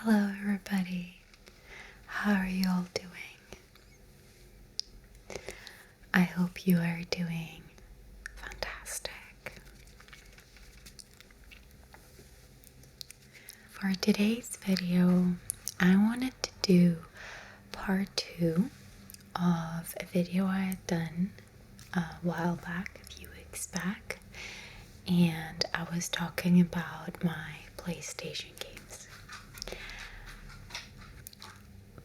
Hello everybody, how are you all doing? I hope you are doing fantastic. For today's video, I wanted to do part 2 of a video I had done a while back, a few weeks back, and I was talking about my PlayStation games.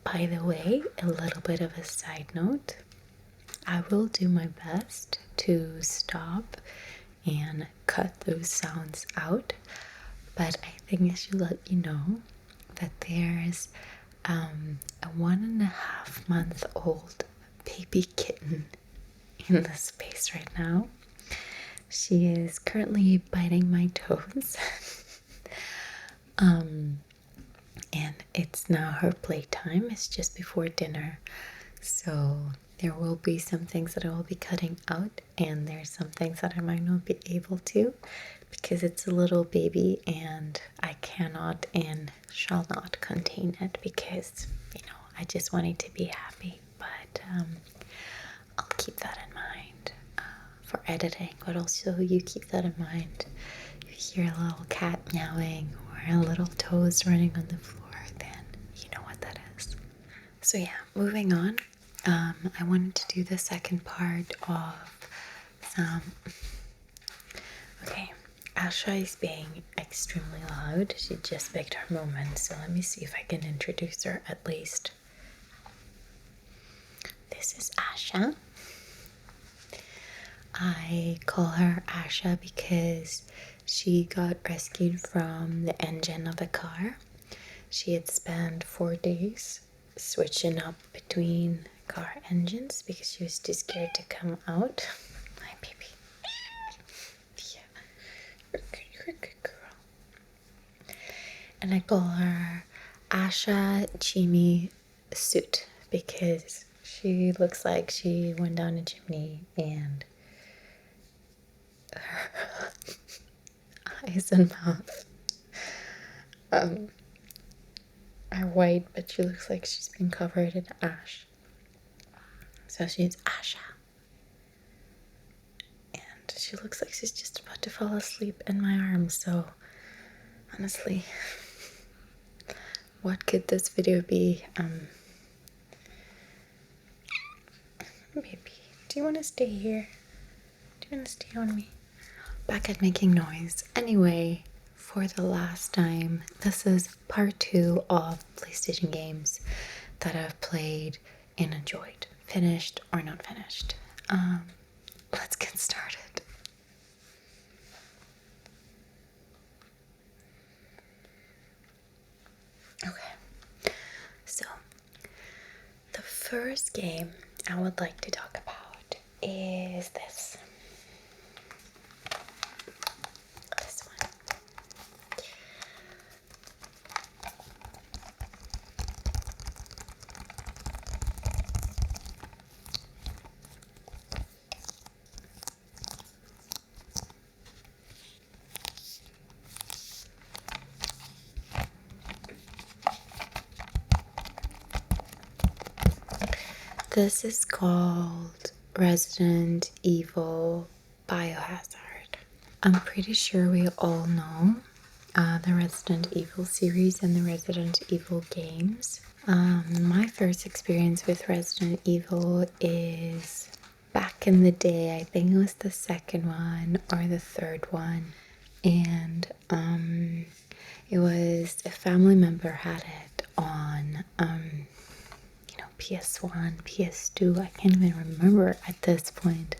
By the way, a little bit of a side note, I will do my best to stop and cut those sounds out, but I think I should let you know that there's a 1.5-month-old baby kitten in the space right now. She is currently biting my toes. And it's now her playtime. It's just before dinner, so there will be some things that I will be cutting out, and there's some things that I might not be able to because it's a little baby and I cannot and shall not contain it because, I just want it to be happy. But I'll keep that in mind for editing, but also you keep that in mind. If you hear a little cat meowing or a little toes running on the floor, then you know what that is. So yeah, moving on. I wanted to do the second part of some... Okay, Ashe is being extremely loud. She just picked her moment, so let me see if I can introduce her at least. This is Ashe. I call her Ashe because she got rescued from the engine of a car. She had spent 4 days switching up between car engines because she was too scared to come out. Hi, baby. Yeah, you're a good girl. And I call her Ashe Chimney Suit because she looks like she went down a chimney and her eyes and mouth are white, but she looks like she's been covered in ash. So she's Ashe. And she looks like she's just about to fall asleep in my arms, so honestly, what could this video be? Maybe. Do you want to stay here? Do you want to stay on me? Back at making noise. Anyway, for the last time, this is part 2 of PlayStation games that I've played and enjoyed, finished or not finished. Let's get started. Okay, so the first game I would like to talk about is this. This one. This is called Resident Evil Biohazard. I'm pretty sure we all know the Resident Evil series and the Resident Evil games. My first experience with Resident Evil is back in the day. I think it was the second one or the third one. And it was a family member had it on PS1, PS2, I can't even remember at this point.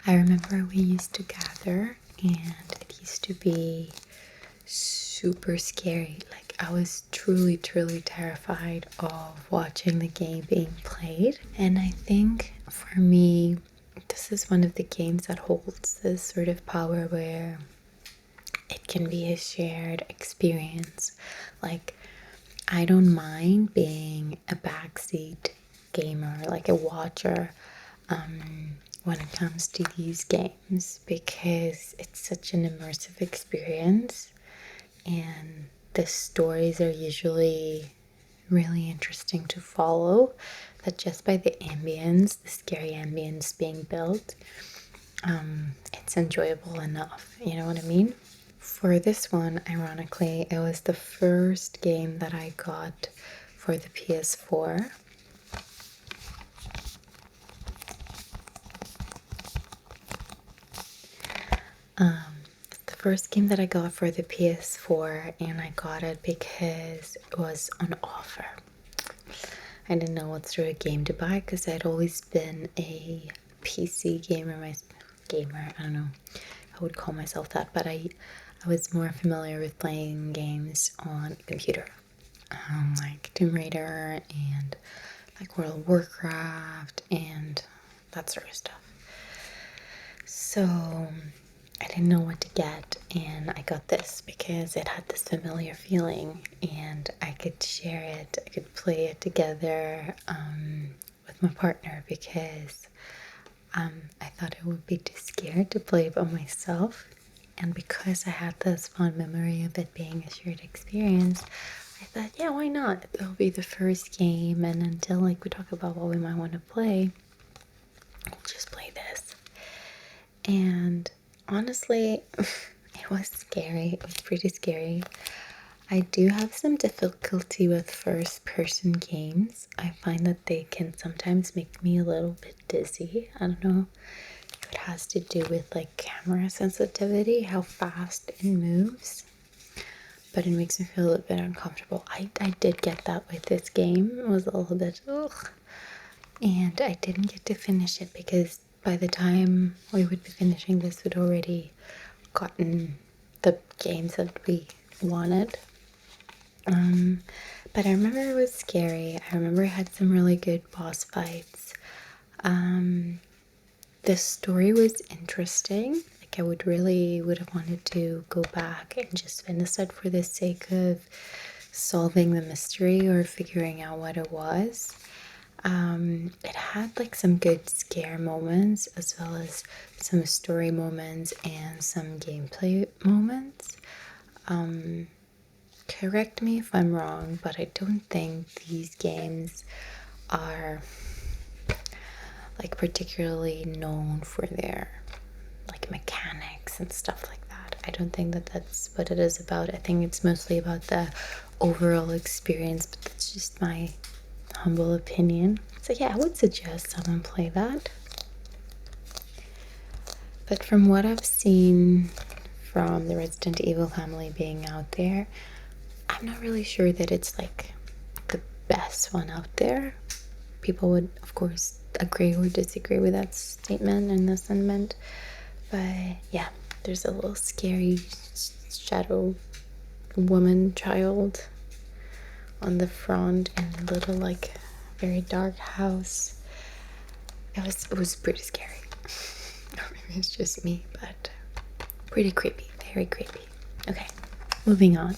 I remember we used to gather and it used to be super scary. Like, I was truly terrified of watching the game being played. And I think for me, this is one of the games that holds this sort of power where it can be a shared experience. Like, I don't mind being a backseat gamer, like a watcher, when it comes to these games because it's such an immersive experience and the stories are usually really interesting to follow, that just by the ambience, the scary ambience being built, it's enjoyable enough. You know what I mean? For this one, ironically, it was the first game that I got for the PS4. The first game that I got for the PS4, and I got it because it was on offer. I didn't know what sort of game to buy because I'd always been a PC gamer. I don't know, I would call myself that, but I was more familiar with playing games on a computer, like Tomb Raider and like World of Warcraft and that sort of stuff. So I didn't know what to get, and I got this because it had this familiar feeling and I could share it, I could play it together with my partner, because I thought I would be too scared to play by myself. And because I had this fond memory of it being a shared experience, I thought, yeah, why not? It'll be the first game, and until like we talk about what we might want to play, we'll just play this. And honestly, it was scary. It was pretty scary. I do have some difficulty with first-person games. I find that they can sometimes make me a little bit dizzy. I don't know if it has to do with like camera sensitivity, how fast it moves, but it makes me feel a little bit uncomfortable. I did get that with this game. It was a little bit ugh. And I didn't get to finish it because by the time we would be finishing this, we'd already gotten the games that we wanted. But I remember it was scary. I remember it had some really good boss fights. The story was interesting. Like I would have wanted to go back and just finish it for the sake of solving the mystery or figuring out what it was. It had like some good scare moments as well as some story moments and some gameplay moments. Correct me if I'm wrong, but I don't think these games are like particularly known for their like mechanics and stuff like that. I don't think that that's what it is about. I think it's mostly about the overall experience, but that's just my humble opinion. So yeah, I would suggest someone play that. But from what I've seen from the Resident Evil family being out there, I'm not really sure that it's like the best one out there. People would, of course, agree or disagree with that statement and the sentiment. But yeah, there's a little scary shadow woman child on the front and a little like very dark house. It was pretty scary. Maybe it's just me, but pretty creepy, very creepy. Okay, moving on.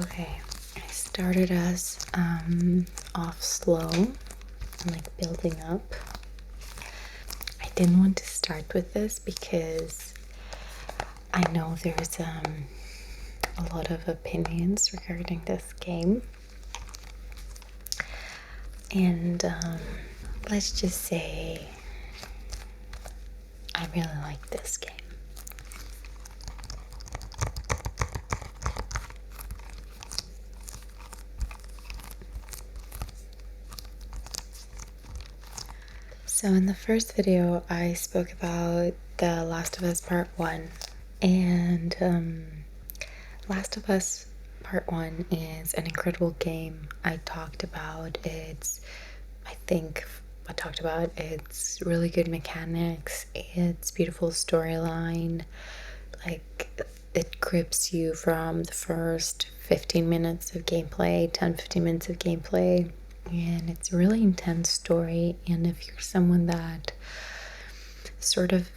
Okay, I started us off slow, like building up. I didn't want to start with this because I know there's a lot of opinions regarding this game, and let's just say I really like this game. So in the first video, I spoke about The Last of Us Part 1, and Last of Us Part 1 is an incredible game. I talked about its really good mechanics, its beautiful storyline, like it grips you from the first 15 minutes of gameplay, 10-15 minutes of gameplay. And it's a really intense story, and if you're someone that sort of,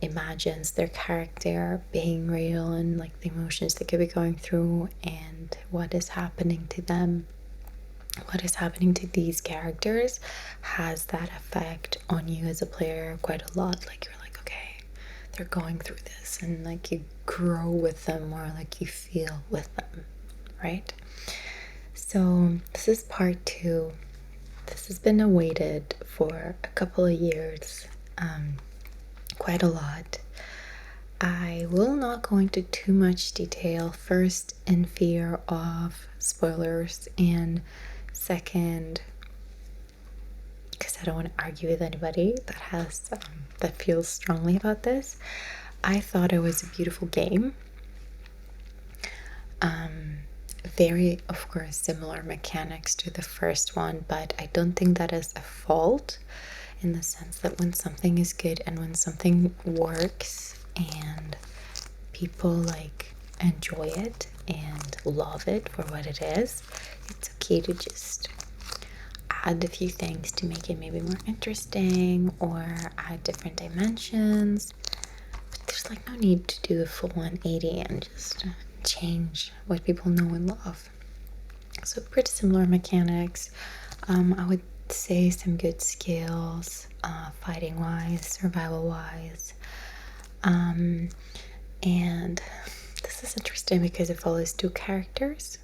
imagines their character being real and like the emotions they could be going through and and what is happening to them, what is happening to these characters has that effect on you as a player quite a lot. Like you're like, okay, they're going through this, and like you grow with them more, like you feel with them, right? So this is part 2. This has been awaited for a couple of years, quite a lot. I will not go into too much detail, first in fear of spoilers, and second because I don't want to argue with anybody that feels strongly about this. I thought it was a beautiful game. Very, of course, similar mechanics to the first one, but I don't think that is a fault, in the sense that when something is good and when something works and people like enjoy it and love it for what it is, it's okay to just add a few things to make it maybe more interesting or add different dimensions. But there's like no need to do a full 180 and just change what people know and love. So pretty similar mechanics. I would say some good skills, fighting wise, survival wise. And this is interesting because it follows 2 characters.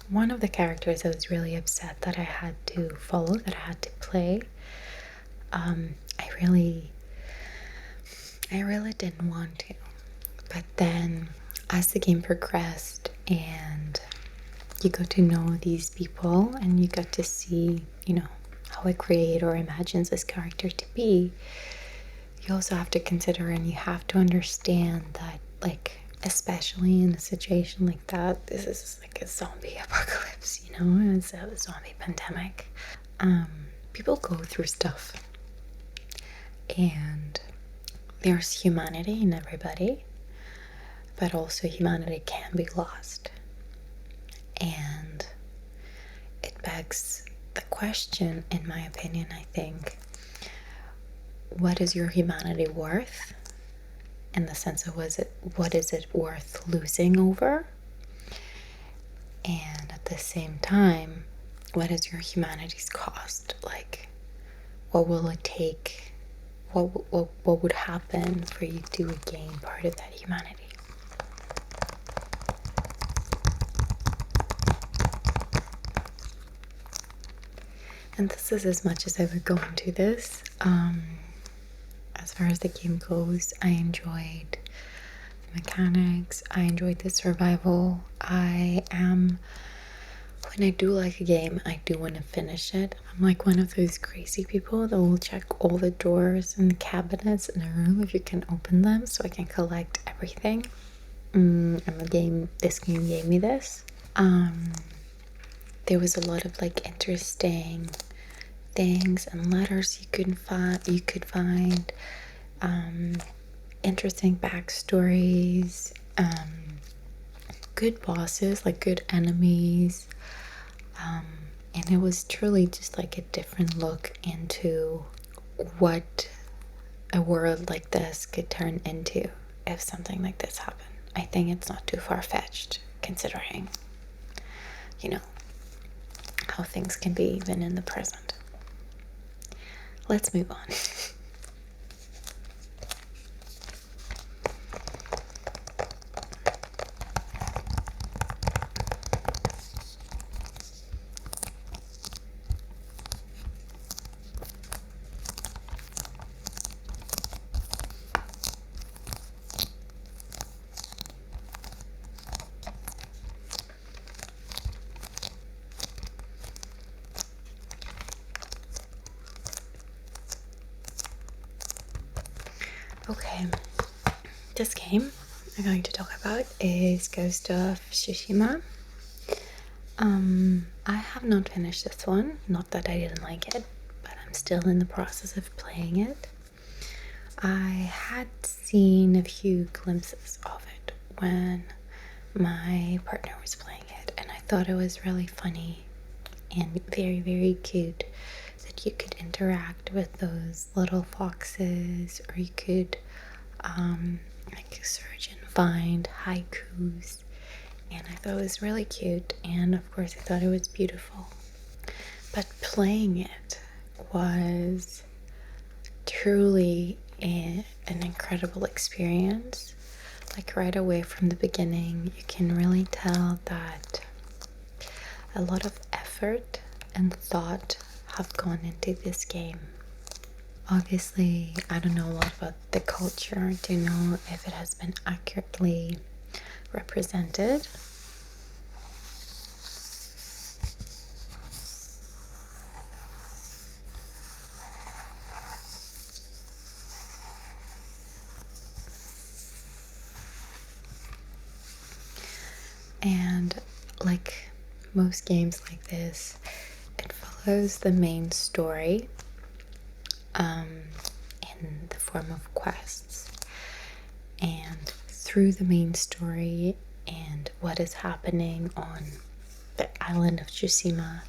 One of the characters I was really upset that I had to follow, that I had to play. I really didn't want to. But then as the game progressed and you got to know these people and you got to see, how a creator imagines this character to be, you also have to consider and you have to understand that, like, especially in a situation like that, this is like a zombie apocalypse, it's a zombie pandemic. People go through stuff, and there's humanity in everybody, but also humanity can be lost. And it begs the question, in my opinion, I think, what is your humanity worth? In the sense of what is it worth losing over? And at the same time, what is your humanity's cost? Like, what will it take? What would happen for you to regain part of that humanity? And this is as much as I would go into this. As far as the game goes, I enjoyed the mechanics, I enjoyed the survival. When I do like a game, I do want to finish it. I'm like one of those crazy people that will check all the drawers and the cabinets in a room if you can open them so I can collect everything. And this game gave me this. There was a lot of like interesting things and letters you could find, interesting backstories, good bosses, like good enemies, and it was truly just like a different look into what a world like this could turn into if something like this happened. I think it's not too far-fetched, considering how things can be even in the present. Let's move on. Okay, this game I'm going to talk about is Ghost of Tsushima. I have not finished this one, not that I didn't like it, but I'm still in the process of playing it. I had seen a few glimpses of it when my partner was playing it, and I thought it was really funny and very, very cute that you could interact with those little foxes, or you could like search and find haikus and I thought it was really cute, and of course I thought it was beautiful. But playing it was truly an incredible experience. Like right away from the beginning, you can really tell that a lot of effort and thought have gone into this game. Obviously, I don't know a lot about the culture to know if it has been accurately represented. And like most games like this, it follows the main story in the form of quests. And through the main story and what is happening on the island of Tsushima,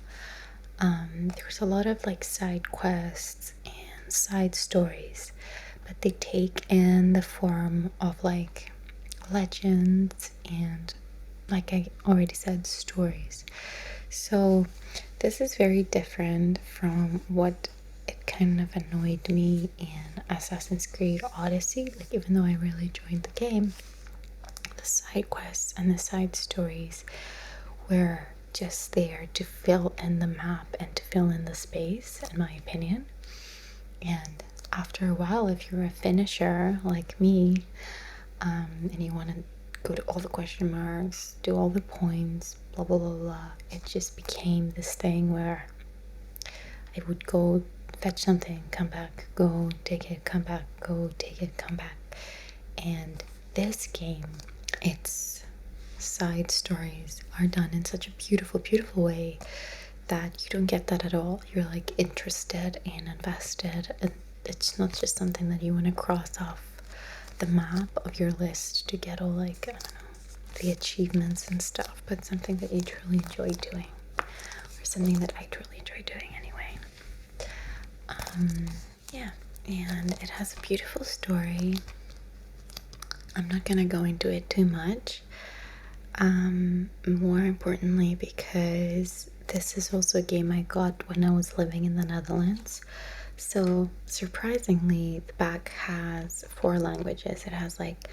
there's a lot of like side quests and side stories, but they take in the form of like legends and, like I already said, stories. So this is very different from what it kind of annoyed me in Assassin's Creed Odyssey. Like, even though I really enjoyed the game, the side quests and the side stories were just there to fill in the map and to fill in the space, in my opinion. And after a while, if you're a finisher like me, and you want to go to all the question marks, do all the points, blah blah blah blah, it just became this thing where I would go fetch something, come back, go take it, come back, go take it, come back. And this game, its side stories are done in such a beautiful, beautiful way that you don't get that at all. You're like interested and invested, and it's not just something that you want to cross off the map of your list to get all, like, I don't know, the achievements and stuff, but something that you truly enjoy doing, or something that I truly enjoy doing anyway. Yeah, and it has a beautiful story. I'm not gonna go into it too much. More importantly, because this is also a game I got when I was living in the Netherlands. So surprisingly, the back has 4 languages. It has like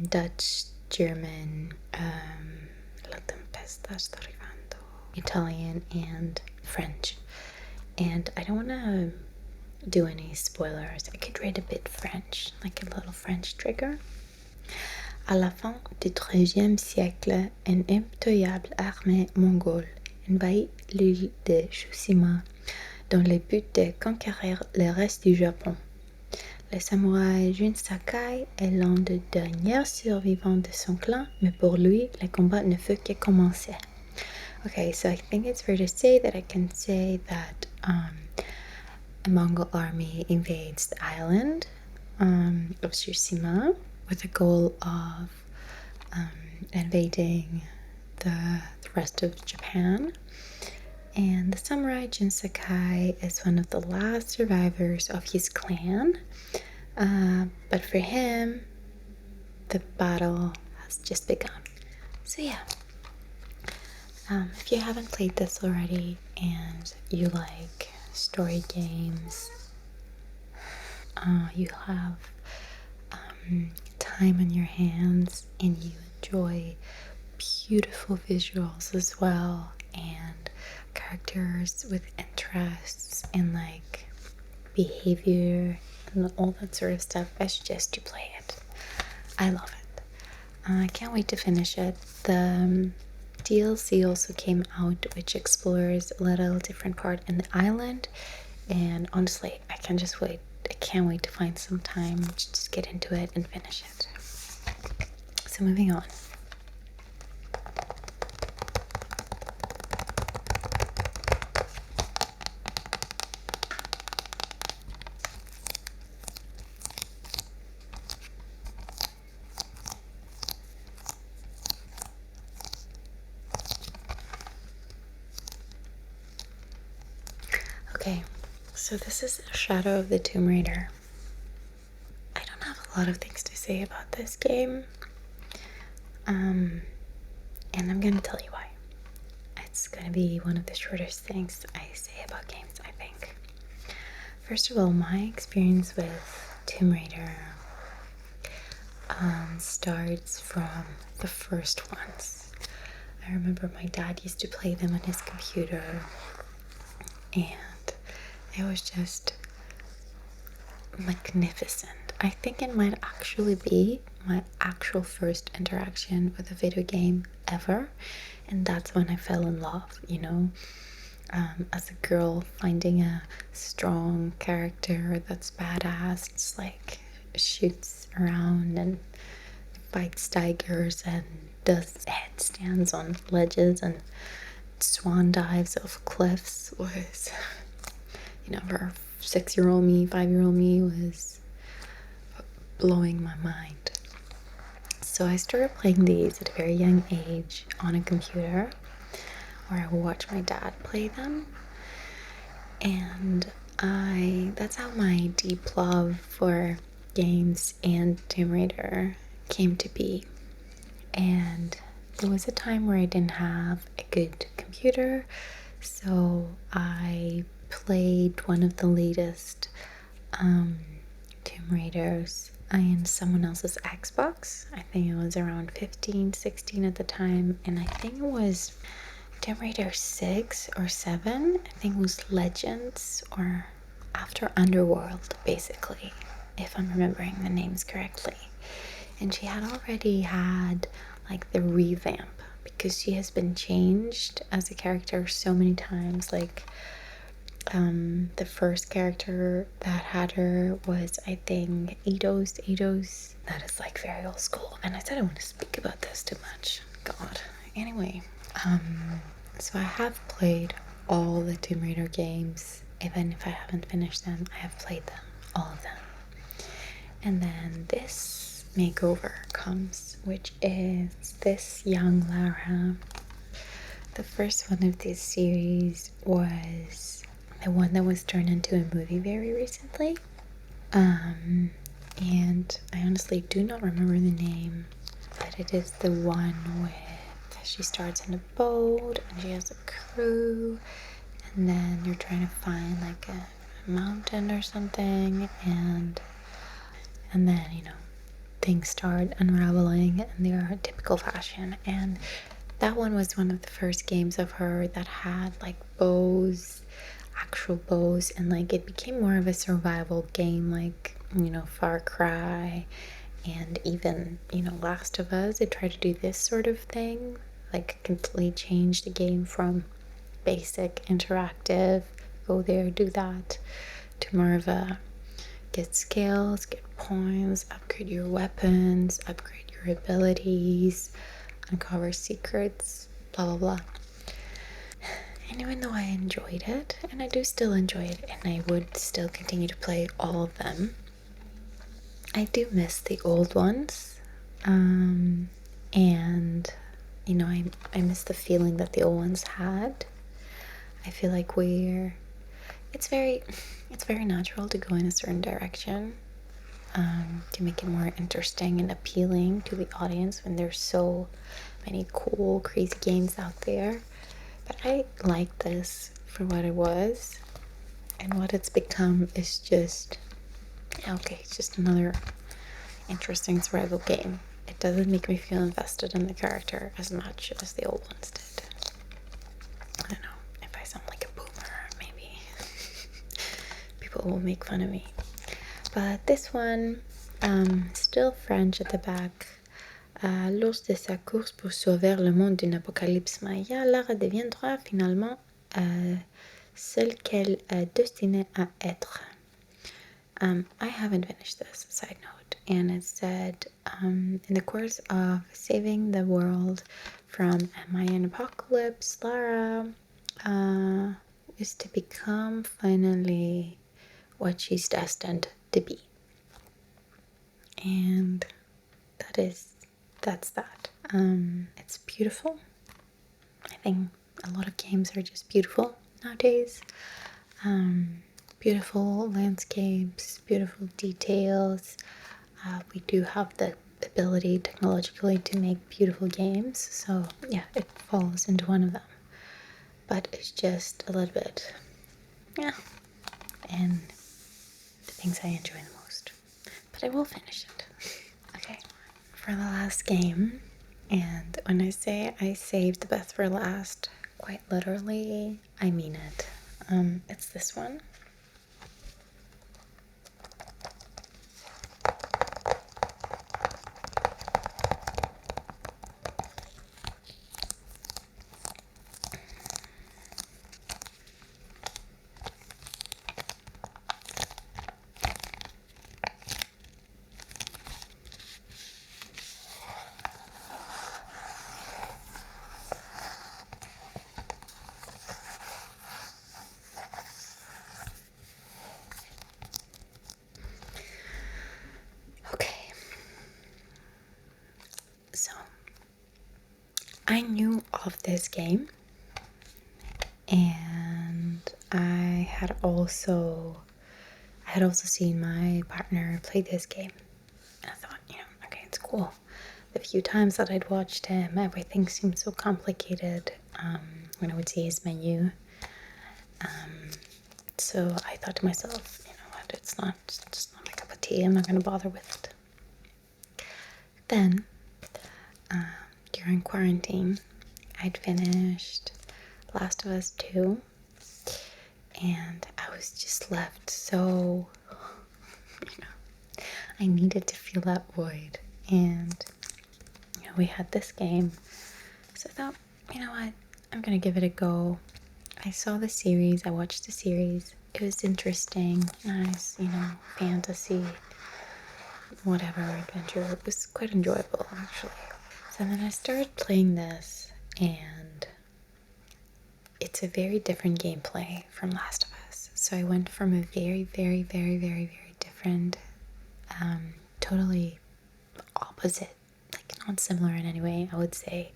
Dutch, German, La tempesta sta arrivando, Italian, and French. And I don't want to do any spoilers. I could read a bit French, like a little French trigger. À la fin du XIIIe siècle, une impitoyable armée mongole envahit l'île de Tsushima dans le but de conquérir le reste du Japon. Le samouraï Jin Sakai est l'un des derniers survivants de son clan, mais pour lui, le combat ne fut que commencer. Okay, so I think it's fair to say that I can say that a Mongol army invades the island of Tsushima with the goal of invading the rest of Japan. And the samurai Jin Sakai is one of the last survivors of his clan. But for him, the battle has just begun. So yeah, if you haven't played this already and you like story games, you have time on your hands and you enjoy beautiful visuals as well, and characters with interests and like behavior and all that sort of stuff, I suggest you play it. I love it. I can't wait to finish it. The DLC also came out, which explores a little different part in the island, and honestly, I can't wait to find some time to just get into it and finish it. So moving on. Okay, so this is Shadow of the Tomb Raider. I don't have a lot of things to say about this game. And I'm gonna tell you why. It's gonna be one of the shortest things I say about games, I think. First of all, my experience with Tomb Raider starts from the first ones. I remember my dad used to play them on his computer, and it was just magnificent. I think it might actually be my actual first interaction with a video game ever, and that's when I fell in love, you know. As a girl, finding a strong character that's badass, just like shoots around and fights tigers and does headstands on ledges and swan dives off cliffs was, you know, for 6-year-old me, 5-year-old me, was blowing my mind. So I started playing these at a very young age on a computer, where I would watch my dad play them, and that's how my deep love for games and Tomb Raider came to be. And there was a time where I didn't have a good computer, so I played one of the latest Tomb Raiders in someone else's Xbox. I think it was around 15, 16 at the time, and I think it was Tomb Raider 6 or 7. I think it was Legends or After Underworld, basically, if I'm remembering the names correctly. And she had already had like the revamp, because she has been changed as a character so many times. Like the first character that had her was, I think, Eidos. That is like very old school, and I said I want to speak about this too much. God. Anyway, so I have played all the Tomb Raider games. Even if I haven't finished them, I have played them, all of them. And then this makeover comes, which is this young Lara. The first one of this series was the one that was turned into a movie very recently. And I honestly do not remember the name, but it is the one with, she starts in a boat and she has a crew, and then you're trying to find like a mountain or something, and then, you know, things start unraveling in their typical fashion. And that one was one of the first games of her that had like bows, actual bows, and like it became more of a survival game, like, you know, Far Cry and even, you know, Last of Us. They tried to do this sort of thing, like completely change the game from basic interactive, go there, do that, to more of a get skills, get points, upgrade your weapons, upgrade your abilities, uncover secrets, blah blah blah. And even though I enjoyed it, and I do still enjoy it, and I would still continue to play all of them, I do miss the old ones. And you know, I miss the feeling that the old ones had. I feel like it's very natural to go in a certain direction, to make it more interesting and appealing to the audience when there's so many cool, crazy games out there. But I like this for what it was, and what it's become is just, okay, it's just another interesting survival game. It doesn't make me feel invested in the character as much as the old ones did. I don't know if I sound like a boomer, maybe people will make fun of me. But this one, still French at the back. Lors de sa course pour sauver le monde d'une apocalypse maya, Lara deviendra finalement celle qu'elle est destinée à être. I haven't finished this, side note, and it said, in the course of saving the world from a Mayan apocalypse, Lara is to become finally what she's destined to be. And that's that. It's beautiful. I think a lot of games are just beautiful nowadays. Beautiful landscapes, beautiful details. We do have the ability technologically to make beautiful games. So yeah, it falls into one of them. But it's just a little bit, yeah, and the things I enjoy the most. But I will finish it. Okay, for the last game, and when I say I saved the best for last, quite literally, I mean it. It's this one. Okay, so I knew of this game, and I had also seen my partner play this game, and I thought, okay, it's cool. The few times that I'd watched him, everything seemed so complicated when I would see his menu. So I thought to myself, you know what, it's not my cup of tea. I'm not going to bother with it. Then, during quarantine, I'd finished Last of Us 2, and I was just left so, I needed to fill that void. And, we had this game, so I thought, you know what, I'm going to give it a go. I saw the series, I watched the series. It was interesting, nice, fantasy, whatever, adventure. It was quite enjoyable, actually. So then I started playing this, and it's a very different gameplay from Last of Us. So I went from a very, very, very, very, very different, totally opposite, like not similar in any way, I would say,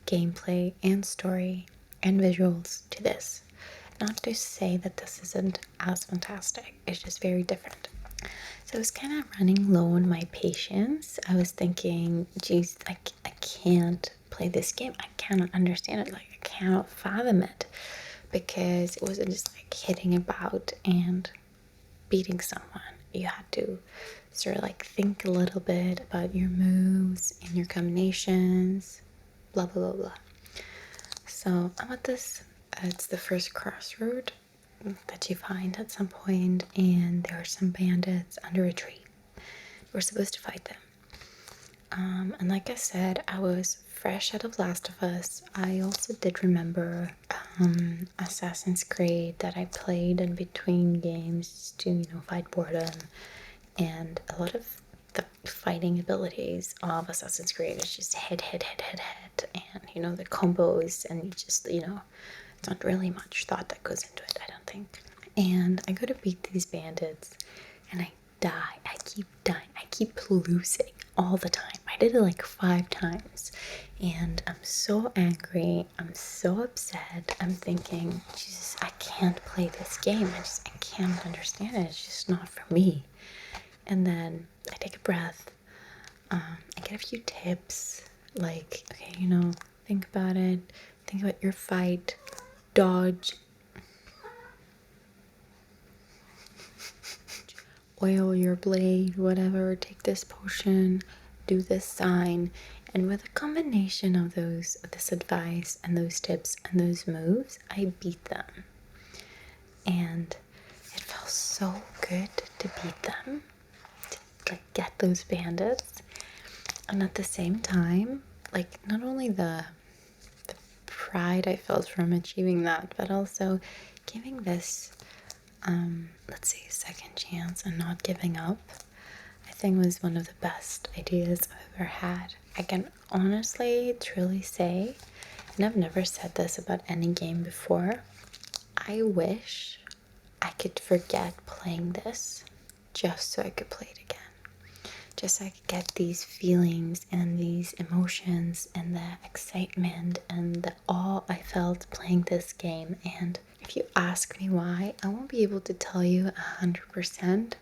gameplay and story and visuals to this. Not to say that this isn't as fantastic, it's just very different. So I was kind of running low on my patience. I was thinking, geez, I can't play this game. I cannot understand it. Like, I cannot fathom it. Because it wasn't just like hitting about and beating someone. You had to sort of like think a little bit about your moves and your combinations, blah, blah, blah, blah. So I'm at this, it's the first crossroad that you find at some point, and there are some bandits under a tree. We're supposed to fight them. And like I said, I was fresh out of Last of Us. I also did remember Assassin's Creed that I played in between games to, fight boredom. And a lot of the fighting abilities of Assassin's Creed is just hit, and, the combos, and you just, it's not really much thought that goes into it, I don't think. And I go to beat these bandits, and I die. I keep dying. I keep losing all the time. I did it like 5 times, and I'm so angry. I'm so upset. I'm thinking, Jesus, I can't play this game. I can't understand it. It's just not for me. And then I take a breath. I get a few tips, like, okay, think about it. Think about your fight. Dodge. Oil your blade, whatever. Take this potion. Do this sign. And with a combination of this advice and those tips and those moves, I beat them. And it felt so good to beat them. To get those bandits. And at the same time, like, not only the pride I felt from achieving that, but also giving this, let's say, a second chance and not giving up, I think was one of the best ideas I've ever had. I can honestly, truly say, and I've never said this about any game before, I wish I could forget playing this just so I could play it again. Just so I could get these feelings and these emotions and the excitement and the awe I felt playing this game. And if you ask me why, I won't be able to tell you 100%,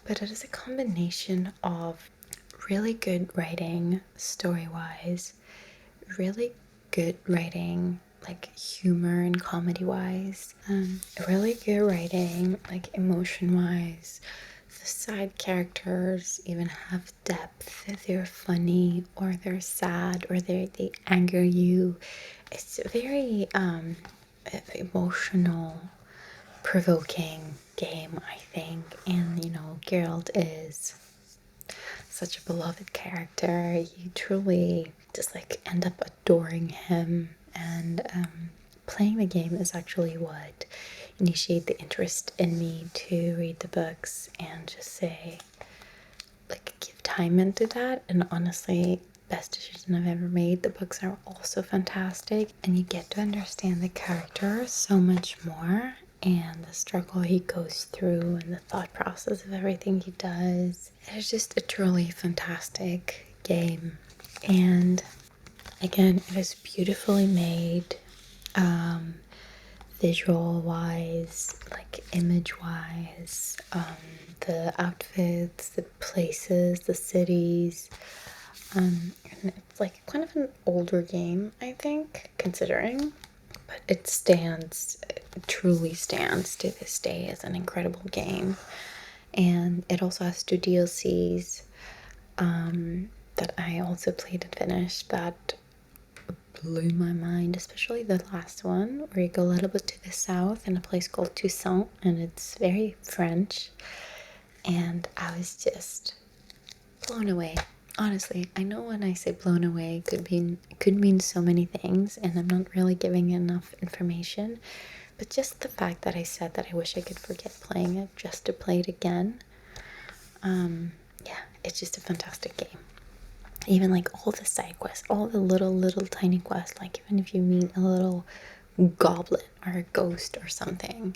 but it is a combination of really good writing story-wise, really good writing like humor and comedy-wise, really good writing like emotion-wise. The side characters even have depth. They're funny or they're sad or they anger you. It's a very emotional, provoking game, I think. And you know, Geralt is such a beloved character. You truly just like end up adoring him. And playing the game is actually what initiated the interest in me to read the books and just say, like, give time into that. And honestly, best decision I've ever made. The books are also fantastic, and you get to understand the character so much more and the struggle he goes through and the thought process of everything he does. It's just a truly fantastic game. And again, it is beautifully made, visual wise, like image wise, the outfits, the places, the cities. And it's like kind of an older game, I think, considering, but it truly stands to this day as an incredible game. And it also has 2 DLCs that I also played and finished that blew my mind, especially the last one where you go a little bit to the south in a place called Toussaint, and it's very French. And I was just blown away. Honestly, I know when I say blown away, it could mean so many things, and I'm not really giving enough information. But just the fact that I said that I wish I could forget playing it just to play it again. Yeah, it's just a fantastic game. Even like all the side quests, all the little tiny quests, like even if you meet a little goblin or a ghost or something,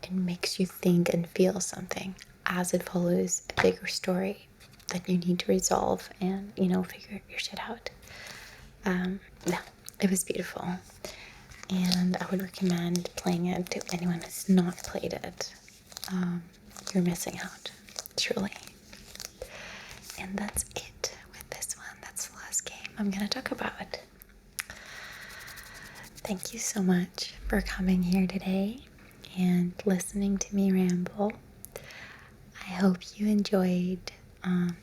it makes you think and feel something as it follows a bigger story that you need to resolve and, you know, figure your shit out. Yeah, it was beautiful. And I would recommend playing it to anyone who's not played it. You're missing out, truly. And that's it with this one. That's the last game I'm gonna talk about. Thank you so much for coming here today and listening to me ramble. I hope you enjoyed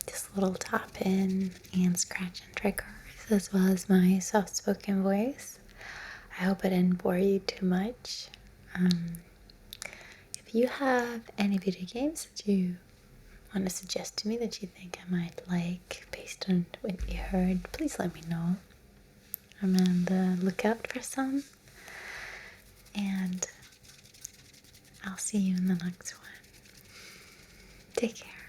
this little tap in and scratch and triggers, as well as my soft spoken voice. I hope it didn't bore you too much. If you have any video games that you want to suggest to me that you think I might like based on what you heard, please let me know. I'm on the lookout for some. And I'll see you in the next one. Take care.